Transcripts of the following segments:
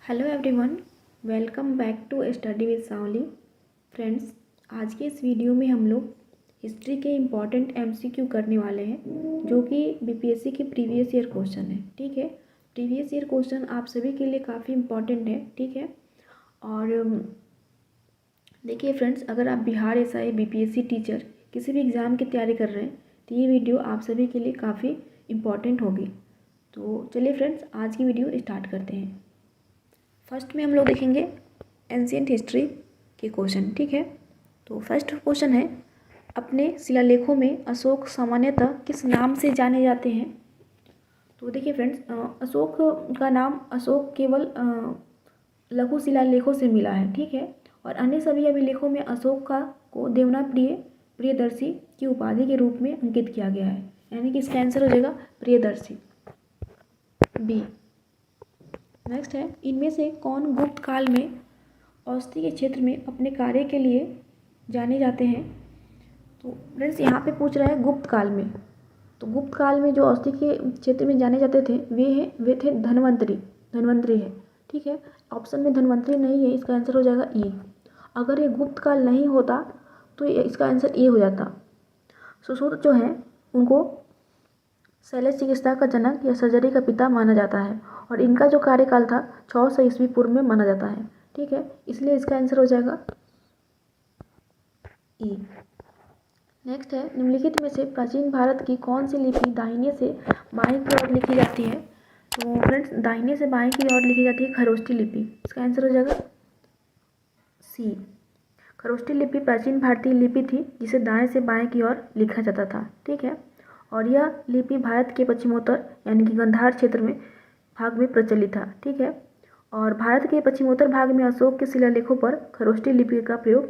Hello everyone, welcome back to study with Savli. Friends, आज के इस वीडियो में हम लोग हिस्ट्री के इम्पॉर्टेंट एमसीक्यू करने वाले हैं जो कि बीपीएससी के प्रीवियस ईयर क्वेश्चन है। ठीक है, प्रीवियस ईयर क्वेश्चन आप सभी के लिए काफ़ी इम्पॉर्टेंट है। ठीक है, और देखिए फ्रेंड्स, अगर आप बिहार एसआई बीपीएससी टीचर किसी भी एग्ज़ाम की तैयारी कर रहे हैं तो ये वीडियो आप सभी के लिए काफ़ी इम्पॉर्टेंट होगी। तो चलिए फ्रेंड्स, आज की वीडियो स्टार्ट करते हैं। फर्स्ट में हम लोग देखेंगे एंशिएंट हिस्ट्री के क्वेश्चन। ठीक है, तो फर्स्ट क्वेश्चन है, अपने शिलालेखों में अशोक सामान्यतः किस नाम से जाने जाते हैं। तो देखिए फ्रेंड्स, अशोक का नाम अशोक केवल लघु शिलालेखों से मिला है। ठीक है, और अन्य सभी अभिलेखों में अशोक का को देवना प्रियदर्शी की उपाधि के रूप में अंकित किया गया है, यानी कि इसका आंसर हो जाएगा प्रियदर्शी, बी। नेक्स्ट है, इनमें से कौन गुप्त काल में औषधि के क्षेत्र में अपने कार्य के लिए जाने जाते हैं। तो फ्रेंड्स, यहाँ पे पूछ रहा है गुप्त काल में। तो गुप्त काल में जो औषधि के क्षेत्र में जाने जाते थे वे थे धन्वंतरी है। ठीक है, ऑप्शन में धन्वंतरी नहीं है, इसका आंसर हो जाएगा ई। अगर ये गुप्त काल नहीं होता तो इसका आंसर ए हो जाता। सुश्रुत जो है उनको शैल्य चिकित्सा का जनक या सर्जरी का पिता माना जाता है, और इनका जो कार्यकाल था 600 ईस्वी पूर्व में माना जाता है। ठीक है, इसलिए इसका आंसर हो जाएगा ई। नेक्स्ट है, निम्नलिखित में से प्राचीन भारत की कौन सी लिपि दाहिने से बाएं की ओर लिखी जाती है। तो फ्रेंड्स, दाहिने से बाएं की ओर लिखी जाती है खरोष्ठी लिपि, इसका आंसर हो जाएगा सी। खरोष्ठी लिपि प्राचीन भारतीय लिपि थी जिसे दाएं से बाएं की ओर लिखा जाता था। ठीक है, और यह लिपि भारत के पश्चिमोत्तर यानी कि गंधार क्षेत्र में भाग में प्रचलित था। ठीक है, और भारत के पश्चिमोत्तर भाग में अशोक के शिलालेखों पर खरोष्ठी लिपि का प्रयोग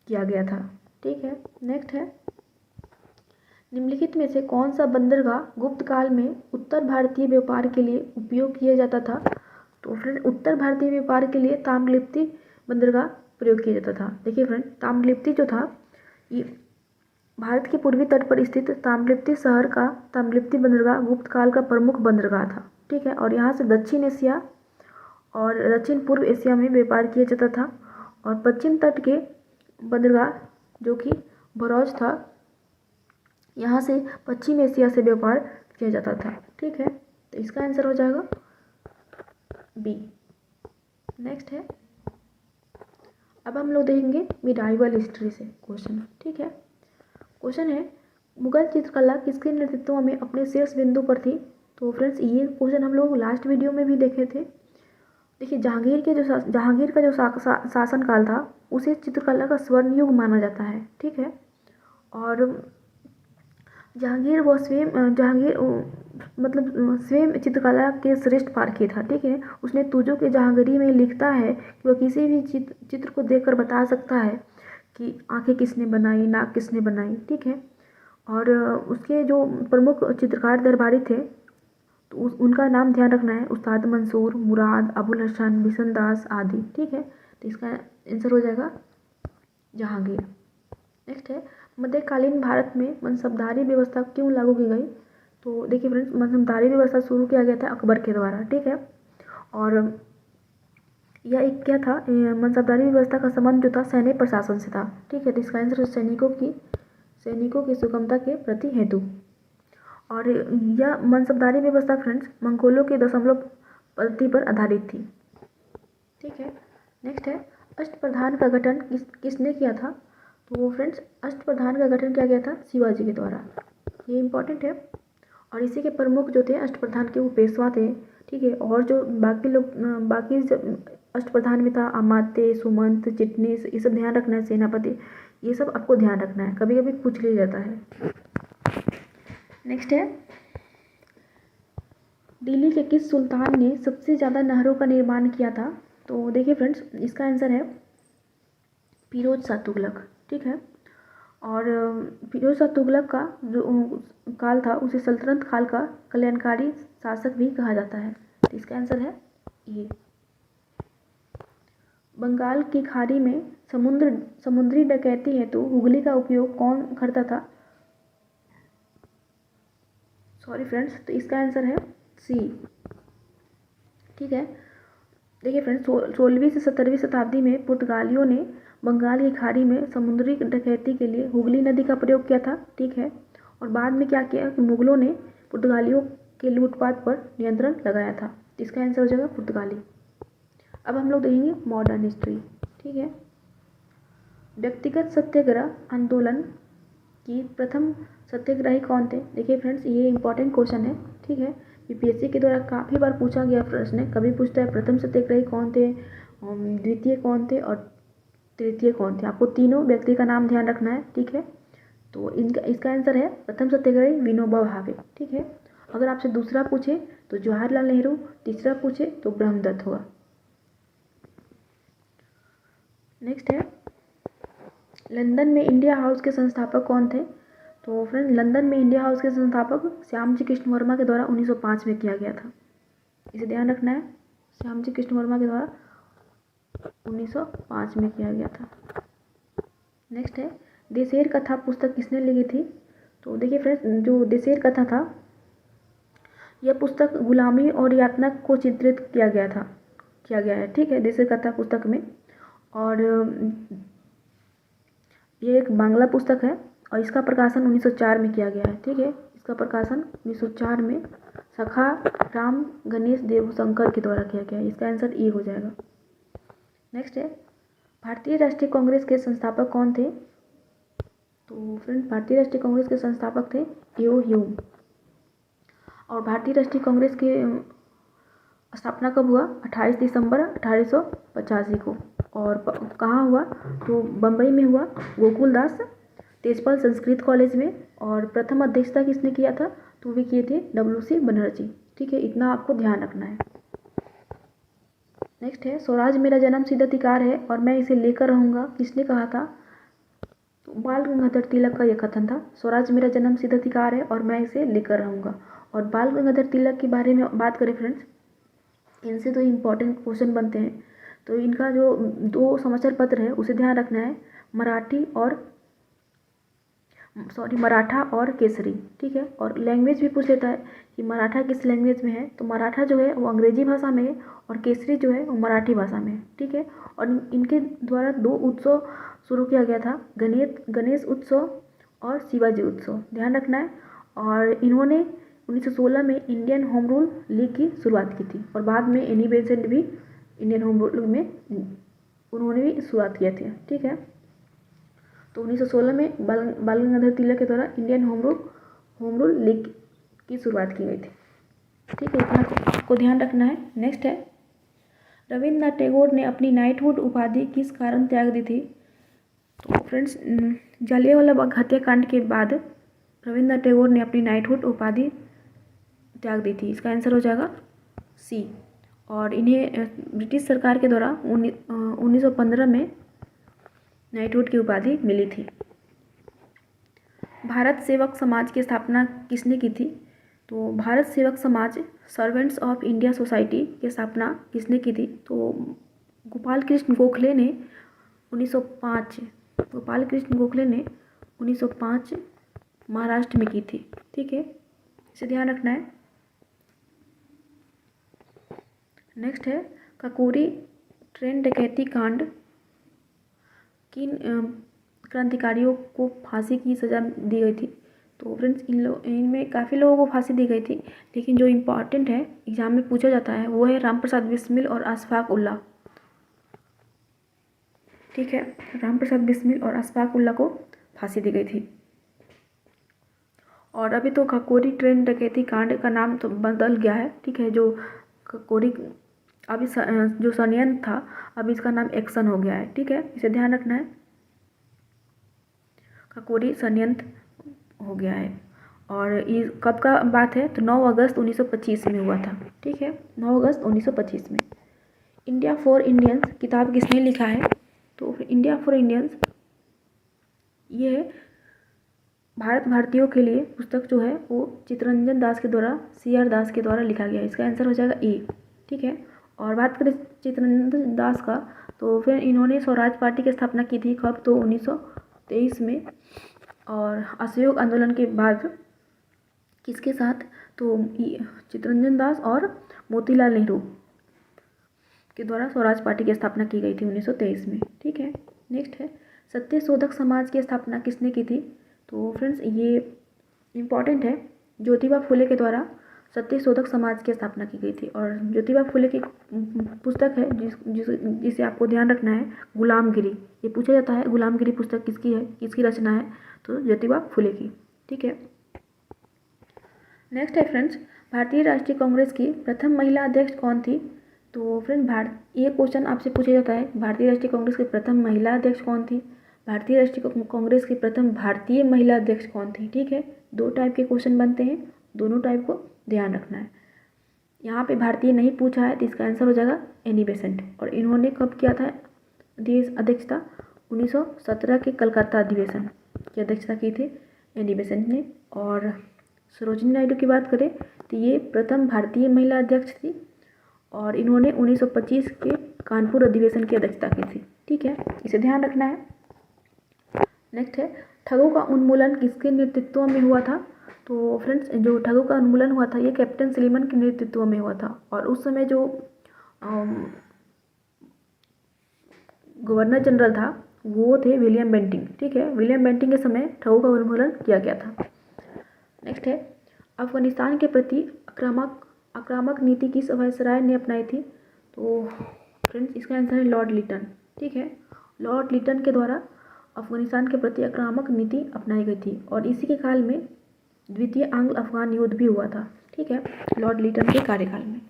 किया गया था। ठीक है, नेक्स्ट है, निम्नलिखित में से कौन सा बंदरगाह गुप्त काल में उत्तर भारतीय व्यापार के लिए उपयोग किया जाता था। तो फ्रेंड, उत्तर भारतीय व्यापार के लिए ताम्रलिप्ति बंदरगाह प्रयोग किया जाता था। देखिए फ्रेंड, ताम्रलिप्ति जो था ये भारत के पूर्वी तट पर स्थित ताम्रलिप्ति शहर का ताम्रलिप्ति बंदरगाह गुप्त काल का प्रमुख बंदरगाह था। ठीक है, और यहाँ से दक्षिण एशिया और दक्षिण पूर्व एशिया में व्यापार किया जाता था, और पश्चिम तट के बंदरगाह जो कि बरौज था, यहाँ से पश्चिम एशिया से व्यापार किया जाता था। ठीक है, तो इसका आंसर हो जाएगा बी। नेक्स्ट है, अब हम लोग देखेंगे मिडाइवल हिस्ट्री से क्वेश्चन। ठीक है, क्वेश्चन है, मुगल चित्रकला किसके नेतृत्व में अपने शीर्ष बिंदु पर थी। तो फ्रेंड्स, ये क्वेश्चन हम लोग लास्ट वीडियो में भी देखे थे। देखिए, जहांगीर का जो शासनकाल था उसे चित्रकला का स्वर्ण युग माना जाता है। ठीक है, और जहांगीर स्वयं चित्रकला के श्रेष्ठ पारखी था। ठीक है, उसने तुजो के जहांगीरी में लिखता है कि वह किसी भी चित्र को देखकर बता सकता है कि आंखें किसने बनाई, नाक किसने बनाई। ठीक है, और उसके जो प्रमुख चित्रकार दरबारी थे तो उनका नाम ध्यान रखना है, उस्ताद मंसूर, मुराद, अबुल हसन, बिशन दास आदि। ठीक है, तो इसका आंसर हो जाएगा जहांगीर। नेक्स्ट है, मध्यकालीन भारत में मनसबदारी व्यवस्था क्यों लागू की गई। तो देखिए फ्रेंड्स, मनसबदारी व्यवस्था शुरू किया गया था अकबर के द्वारा। ठीक है, और यह एक क्या था, मनसबदारी व्यवस्था का संबंध जो था सैन्य प्रशासन से था। ठीक है, तो इसका आंसर सैनिकों की सुगमता के प्रति हेतु। और यह मनसबदारी व्यवस्था फ्रेंड्स मंगोलों के दशमलव पद्धति पर आधारित थी। ठीक है, नेक्स्ट है, अष्टप्रधान का गठन किसने किया था। तो फ्रेंड्स, अष्टप्रधान का गठन किया गया था शिवाजी के द्वारा, ये इंपॉर्टेंट है। और इसी के प्रमुख जो थे अष्टप्रधान के वो पेशवा थे। ठीक है, और जो बाकी अष्टप्रधान में था अमात्य, सुमंत, चिटनीस, ये सब ध्यान रखना है, सेनापति, ये सब आपको ध्यान रखना है, कभी कभी पूछ लिया जाता है। नेक्स्ट है, दिल्ली के किस सुल्तान ने सबसे ज़्यादा नहरों का निर्माण किया था। तो देखिए फ्रेंड्स, इसका आंसर है फिरोज शाह तुगलक। ठीक है, और फिरोज शाह तुगलक का जो काल था उसे सल्तनत काल का कल्याणकारी शासक भी कहा जाता है। तो इसका आंसर है ये। बंगाल की खाड़ी में समुद्री डकैती हेतु हुगली का उपयोग कौन करता था। सॉरी फ्रेंड्स, तो इसका आंसर है सी, ठीक है। देखिए फ्रेंड्स, 16वीं से 17वीं शताब्दी में पुर्तगालियों ने बंगाल की खाड़ी में समुद्री डकैती के लिए हुगली नदी का प्रयोग किया था। ठीक है। और बाद में क्या किया कि मुगलों ने पुर्तगालियों के लूटपाट पर नियंत्रण लगाया था। इसका आंसर हो जाएगा पुर्तगाली। अब हम लोग देखेंगे मॉडर्न हिस्ट्री। ठीक है। व्यक्तिगत सत्याग्रह आंदोलन की प्रथम सत्याग्रही कौन थे? देखिए फ्रेंड्स, ये इंपॉर्टेंट क्वेश्चन है। ठीक है। यूपीएससी के द्वारा काफ़ी बार पूछा गया प्रश्न है। कभी पूछता है प्रथम सत्याग्रही कौन थे, द्वितीय कौन थे और तृतीय कौन थे। आपको तीनों व्यक्ति का नाम ध्यान रखना है। ठीक है। तो इसका आंसर है प्रथम सत्याग्रही विनोबा भावे। ठीक है। अगर आपसे दूसरा पूछे तो जवाहरलाल नेहरू, तीसरा पूछे तो ब्रह्मदत्त होगा। नेक्स्ट है, लंदन में इंडिया हाउस के संस्थापक कौन थे? तो फ्रेंड, लंदन में इंडिया हाउस के संस्थापक श्यामजी कृष्ण वर्मा के द्वारा 1905 में किया गया था। इसे ध्यान रखना है, श्यामजी कृष्ण वर्मा के द्वारा 1905 में किया गया था। नेक्स्ट है, देशेर कथा पुस्तक किसने लिखी थी? तो देखिए फ्रेंड्स, जो देशेर कथा था, यह पुस्तक गुलामी और यातना को चित्रित किया गया है। ठीक है, देशेर कथा पुस्तक में। और ये एक बांग्ला पुस्तक है और इसका प्रकाशन 1904 में किया गया है। ठीक है। इसका प्रकाशन 1904 में सखा राम गणेश देवशंकर के द्वारा किया गया है। इसका आंसर ई हो जाएगा। नेक्स्ट है, भारतीय राष्ट्रीय कांग्रेस के संस्थापक कौन थे? तो फ्रेंड, भारतीय राष्ट्रीय कांग्रेस के संस्थापक थे ईओ ह्यूम। और भारतीय राष्ट्रीय कांग्रेस की स्थापना कब हुआ? 28 दिसंबर 1885 को। और कहाँ हुआ? तो बम्बई में हुआ, गोकुल दास तेजपाल संस्कृत कॉलेज में। और प्रथम अध्यक्षता किसने किया था? तो वे किए थे WC बनर्जी। ठीक है, इतना आपको ध्यान रखना है। नेक्स्ट है, स्वराज मेरा जन्मसिद्ध अधिकार है और मैं इसे लेकर रहूँगा, किसने कहा था? तो बाल गंगाधर तिलक का यह कथन था, स्वराज मेरा जन्मसिद्ध अधिकार है और मैं इसे लेकर रहूँगा। और बाल गंगाधर तिलक के बारे में बात करें फ्रेंड्स, इनसे तो इम्पॉर्टेंट क्वेश्चन बनते हैं। तो इनका जो 2 समाचार पत्र है उसे ध्यान रखना है, मराठा और केसरी। ठीक है। और लैंग्वेज भी पूछ लेता है कि मराठा किस लैंग्वेज में है। तो मराठा जो है वो अंग्रेजी भाषा में है और केसरी जो है वो मराठी भाषा में है। ठीक है। और इनके द्वारा 2 उत्सव शुरू किया गया था, गणेश उत्सव और शिवाजी उत्सव। ध्यान रखना है। और इन्होंने 1916 में इंडियन होम रूल लीग की शुरुआत की थी। और बाद में एनी बेसेंट भी इंडियन होम रूल में उन्होंने भी शुरुआत किया था। ठीक है। तो 1916 में बाल गंगाधर तिलक के द्वारा इंडियन होम रूल लीग की शुरुआत की गई थी। ठीक है, इतना को ध्यान रखना है। नेक्स्ट है, रविन्द्रनाथ टैगोर ने अपनी नाइटहुड उपाधि किस कारण त्याग दी थी? तो फ्रेंड्स, जलियांवाला बाग हत्याकांड के बाद रविन्द्रनाथ टैगोर ने अपनी नाइटहुड उपाधि त्याग दी थी। इसका आंसर हो जाएगा सी। और इन्हें ब्रिटिश सरकार के द्वारा 1915 में नाइटहुड की उपाधि मिली थी। भारत सेवक समाज की स्थापना किसने की थी? तो भारत सेवक समाज सर्वेंट्स ऑफ इंडिया सोसाइटी की स्थापना किसने की थी? तो गोपाल कृष्ण गोखले ने 1905 महाराष्ट्र में की थी। ठीक है, इसे ध्यान रखना है। नेक्स्ट है, काकोरी ट्रेन डकैती कांड किन क्रांतिकारियों को फांसी की सज़ा दी गई थी? तो फ्रेंड्स, इनमें काफ़ी लोगों को फांसी दी गई थी, लेकिन जो इम्पॉर्टेंट है, एग्जाम में पूछा जाता है, वो है राम प्रसाद बिस्मिल और अशफाक उल्लाह। ठीक है, राम प्रसाद बिस्मिल और अशफाक उल्लाह को फांसी दी गई थी। और अभी तो काकोरी ट्रेन डकैती कांड का नाम तो बदल गया है। ठीक है, जो काकोरी अभी जो षड्यंत्र था, अब इसका नाम एक्शन हो गया है। ठीक है, इसे ध्यान रखना है, काकोरी षड्यंत्र हो गया है। और ये कब का बात है? तो 9 अगस्त 1925 में हुआ था। ठीक है, 9 अगस्त 1925 में। इंडिया फॉर इंडियंस किताब किसने लिखा है? तो इंडिया फॉर इंडियंस ये है भारत भारतीयों के लिए पुस्तक जो है वो चित्तरंजन दास के द्वारा, CR दास के द्वारा लिखा गया है। इसका आंसर हो जाएगा ए। ठीक है। और बात करें चित्तरंजन दास का, तो फिर इन्होंने स्वराज पार्टी की स्थापना की थी। कब? तो 1923 में। और असहयोग आंदोलन के बाद किसके साथ? तो चित्तरंजन दास और मोतीलाल नेहरू के द्वारा स्वराज पार्टी की स्थापना की गई थी 1923 में। ठीक है, नेक्स्ट है सत्यशोधक समाज की स्थापना किसने की थी? तो फ्रेंड्स ये इम्पॉर्टेंट है, ज्योतिबा फुले के द्वारा सत्यशोधक समाज की स्थापना की गई थी। और ज्योतिबा फुले की पुस्तक है जिसे आपको ध्यान रखना है, गुलामगिरी। ये पूछा जाता है गुलामगिरी पुस्तक किसकी है, किसकी रचना है? तो ज्योतिबा फुले की। ठीक है, नेक्स्ट है फ्रेंड्स भारतीय राष्ट्रीय कांग्रेस की प्रथम महिला अध्यक्ष कौन थी? तो फ्रेंड ये क्वेश्चन आपसे पूछा जाता है, भारतीय राष्ट्रीय कांग्रेस की प्रथम महिला अध्यक्ष कौन थी? भारतीय राष्ट्रीय कांग्रेस की प्रथम भारतीय महिला अध्यक्ष कौन थी? ठीक है, 2 टाइप के क्वेश्चन बनते हैं, दोनों टाइप को ध्यान रखना है। यहाँ पे भारतीय नहीं पूछा है तो इसका आंसर हो जाएगा एनी बेसेंट। और इन्होंने कब किया था देश अध्यक्षता? 1917 के कलकत्ता अधिवेशन की अध्यक्षता की थी एनी बेसेंट ने। और सरोजिनी नायडू की बात करें तो ये प्रथम भारतीय महिला अध्यक्ष थी और इन्होंने 1925 के कानपुर अधिवेशन की अध्यक्षता की थी। ठीक है, इसे ध्यान रखना है। नेक्स्ट है ठगों का उन्मूलन किसके नेतृत्व में हुआ था? तो फ्रेंड्स जो ठगों का उन्मूलन हुआ था ये कैप्टन सलीमन के नेतृत्व में हुआ था। और उस समय जो गवर्नर जनरल था वो थे विलियम बेंटिंग। ठीक है, विलियम बेंटिंग के समय ठगों का उन्मूलन किया गया था। नेक्स्ट है अफगानिस्तान के प्रति आक्रामक नीति किस वायसराय ने अपनाई थी? तो फ्रेंड्स इसका आंसर है लॉर्ड लिटन। ठीक है, लॉर्ड लिटन के द्वारा अफगानिस्तान के प्रति आक्रामक नीति अपनाई गई थी और इसी के काल में द्वितीय आंग्ल अफगान युद्ध भी हुआ था। ठीक है, लॉर्ड लिटन के कार्यकाल में।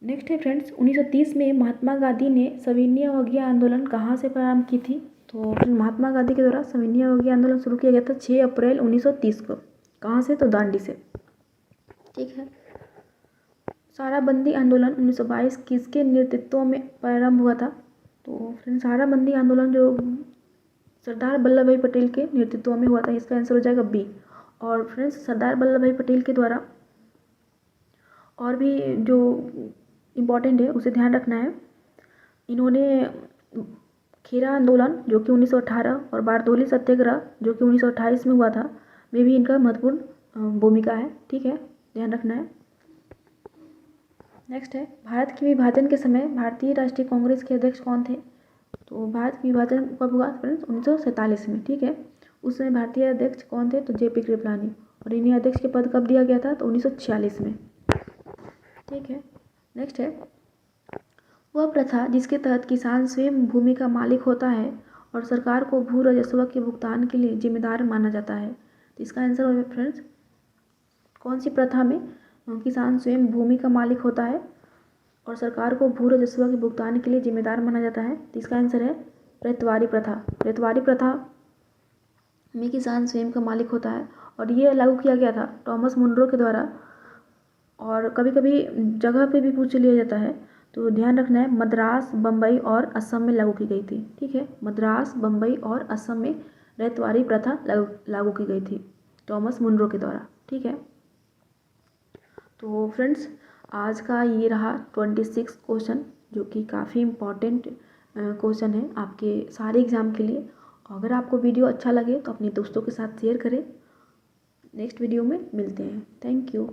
नेक्स्ट है फ्रेंड्स 1930 में महात्मा गांधी ने सविनय अवज्ञा आंदोलन कहाँ से प्रारंभ की थी? तो महात्मा गांधी के द्वारा सविनय अवज्ञा आंदोलन शुरू किया गया था 6 अप्रैल 1930 को। कहाँ से? तो दांडी से। ठीक है, साराबंदी आंदोलन 1922 किसके नेतृत्व में प्रारंभ हुआ था? तो फ्रेंड्स साराबंदी आंदोलन जो सरदार वल्लभ भाई पटेल के नेतृत्व में हुआ था, इसका आंसर हो जाएगा बी। और फ्रेंड्स सरदार वल्लभ भाई पटेल के द्वारा और भी जो इम्पोर्टेंट है उसे ध्यान रखना है, इन्होंने खेरा आंदोलन जो कि 1918 और बारदोली सत्याग्रह जो कि 1928 में हुआ था में भी इनका महत्वपूर्ण भूमिका है। ठीक है, ध्यान रखना है। नेक्स्ट है भारत के विभाजन के समय भारतीय राष्ट्रीय कांग्रेस के अध्यक्ष कौन थे? तो भारत के विभाजन कब हुआ फ्रेंड्स? 1947 में। ठीक है, उस समय भारतीय अध्यक्ष कौन थे? तो जेपी कृपलानी। और इन्हें अध्यक्ष के पद कब दिया गया था? तो 1946 में। ठीक है, नेक्स्ट है वह प्रथा जिसके तहत किसान स्वयं भूमि का मालिक होता है और सरकार को भू राजस्व के भुगतान के लिए जिम्मेदार माना जाता है। तो इसका आंसर होगा फ्रेंड्स कौन सी प्रथा में किसान स्वयं भूमि का मालिक होता है और सरकार को भू राजस्व के भुगतान के लिए जिम्मेदार माना जाता है? तो इसका आंसर है रैयतवाड़ी प्रथा। रैयतवाड़ी प्रथा में किसान स्वयं का मालिक होता है और ये लागू किया गया था थॉमस मुनरो के द्वारा। और कभी कभी जगह पे भी पूछ लिया जाता है, तो ध्यान रखना है मद्रास, बम्बई और असम में लागू की गई थी। ठीक है, मद्रास, बम्बई और असम में रैयतवाड़ी प्रथा लागू की गई थी थॉमस मुनरो के द्वारा। ठीक है, तो फ्रेंड्स आज का ये रहा 26 क्वेश्चन जो कि काफ़ी इम्पॉर्टेंट क्वेश्चन है आपके सारे एग्ज़ाम के लिए। अगर आपको वीडियो अच्छा लगे तो अपने दोस्तों के साथ शेयर करें। नेक्स्ट वीडियो में मिलते हैं। Thank you.